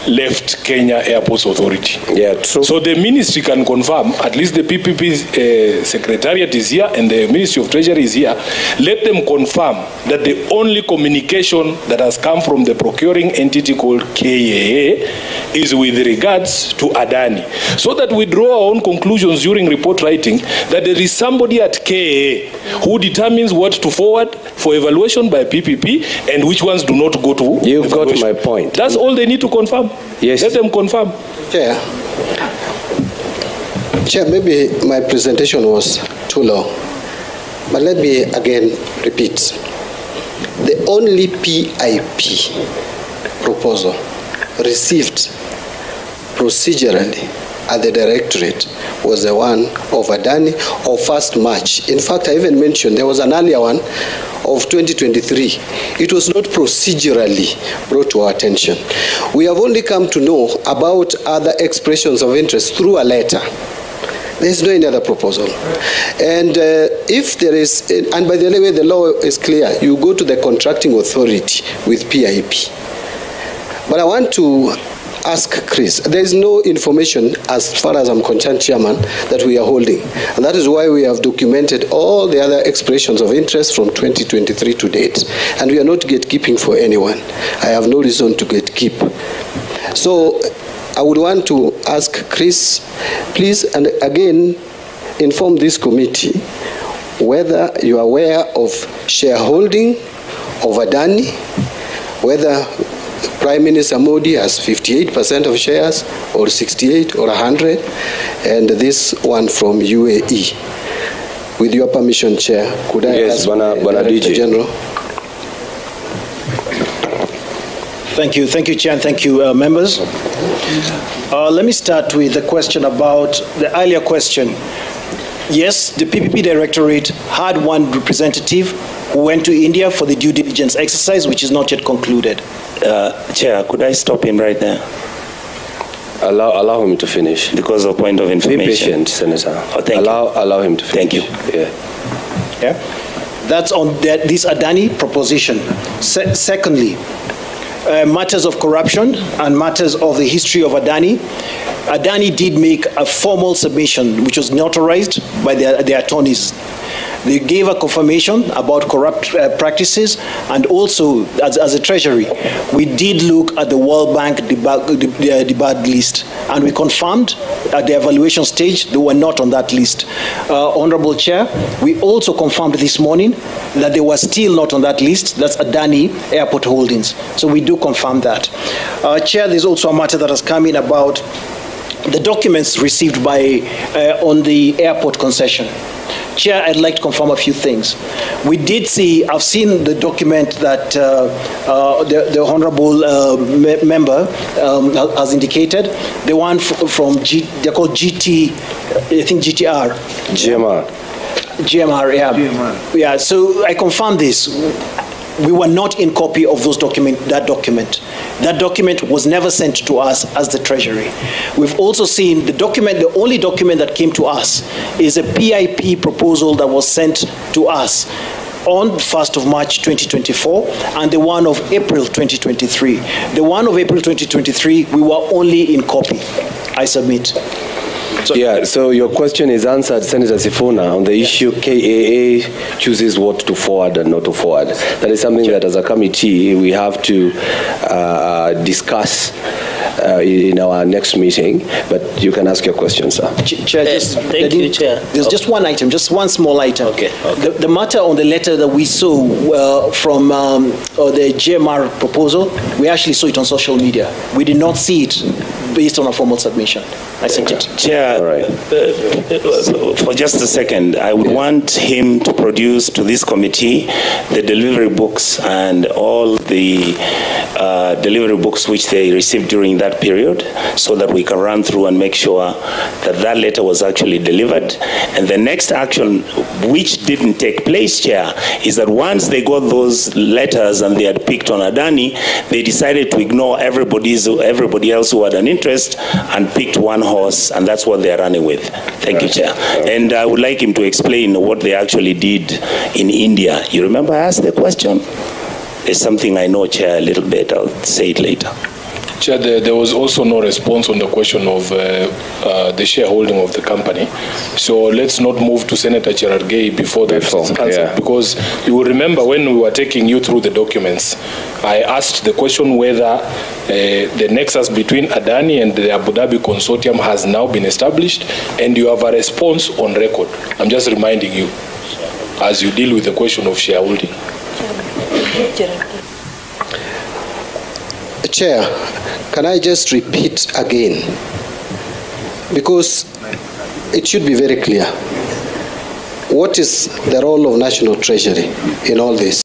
left Kenya Airports Authority. Yeah, true. So the ministry can confirm, at least the PPP secretariat is here and the Ministry of Treasury is here. Let them confirm that the only communication that has come from the procuring entity called KAA is with regards to Adani. So that we draw our own conclusions during report writing that there is somebody at KAA who determines what to forward for evaluation by PPP and which ones do not go to You've evaluation. got my point. That's all they need to confirm. Yes. Let them confirm. Chair, maybe my presentation was too long, but let me again repeat. The only PIP proposal received procedurally at the directorate was the one of Adani of 1st March. In fact, I even mentioned there was an earlier one of 2023. It was not procedurally brought to our attention. We have only come to know about other expressions of interest through a letter. There is no any other proposal. And if there is, and by the way, the law is clear. You go to the contracting authority with PIP. But I want to ask Chris, there is no information, as far as I'm concerned, Chairman, that we are holding. And that is why we have documented all the other expressions of interest from 2023 to date. And we are not gatekeeping for anyone. I have no reason to gatekeep. So I would want to ask Chris, please, and again, inform this committee whether you are aware of shareholding of Adani, whether Prime Minister Modi has 58% of shares, or 68, or 100, and this one from UAE. With your permission, Chair, could I ask the General? Thank you, Chair, and thank you, members. Let me start with the question about the earlier question. Yes, the PPP Directorate had one representative who went to India for the due diligence exercise, which is not yet concluded. Chair, could I stop him right there? Allow him to finish. Because of point of information. Be patient, Senator. Oh, thank you. Allow him to finish. Thank you. Yeah. That's on this Adani proposition. Secondly, matters of corruption and matters of the history of Adani. Adani did make a formal submission, which was notarized by the attorneys. They gave a confirmation about corrupt practices, and also, as a Treasury, we did look at the World Bank debarred list, and we confirmed at the evaluation stage they were not on that list. Honorable Chair, we also confirmed this morning that they were still not on that list. That's Adani Airport Holdings. So we do confirm that. Chair, there's also a matter that has come in about the documents received by on the airport concession. Chair, I'd like to confirm a few things. We did see, I've seen the document that the honorable member has indicated, the one from, they're called GT, I think GTR. GMR, yeah. GMR. Yeah, so I confirm this. We were not in copy of that document. That document was never sent to us as the Treasury. We've also seen the document, the only document that came to us is a PIP proposal that was sent to us on 1st of March 2024 and the one of April 2023. The one of April 2023, we were only in copy. I submit. So your question is answered, Senator Sifuna, on the issue KAA chooses what to forward and not to forward. That is something that as a committee we have to discuss in our next meeting, but you can ask your question, sir. Chair, thank you, Chair. There's just one item, just one small item. Okay. The matter on the letter that we saw from the GMR proposal, we actually saw it on social media. We did not see it based on a formal submission. I sent it. Chair, for just a second, I would want him to produce to this committee the delivery books and all the delivery books which they received during that period, so that we can run through and make sure that that letter was actually delivered. And the next action, which didn't take place, Chair, is that once they got those letters and they had picked on Adani, they decided to ignore everybody else who had an interest and picked one horse, and that's what they're running with. Thank you, Chair. And I would like him to explain what they actually did in India. You remember I asked the question? It's something I know, Chair, a little bit. I'll say it later. Chair, there was also no response on the question of the shareholding of the company. So let's not move to Senator Cherargei before that is answered, because you will remember when we were taking you through the documents, I asked the question whether the nexus between Adani and the Abu Dhabi consortium has now been established, and you have a response on record. I'm just reminding you as you deal with the question of shareholding. Chair, can I just repeat again? Because it should be very clear. What is the role of National Treasury in all this?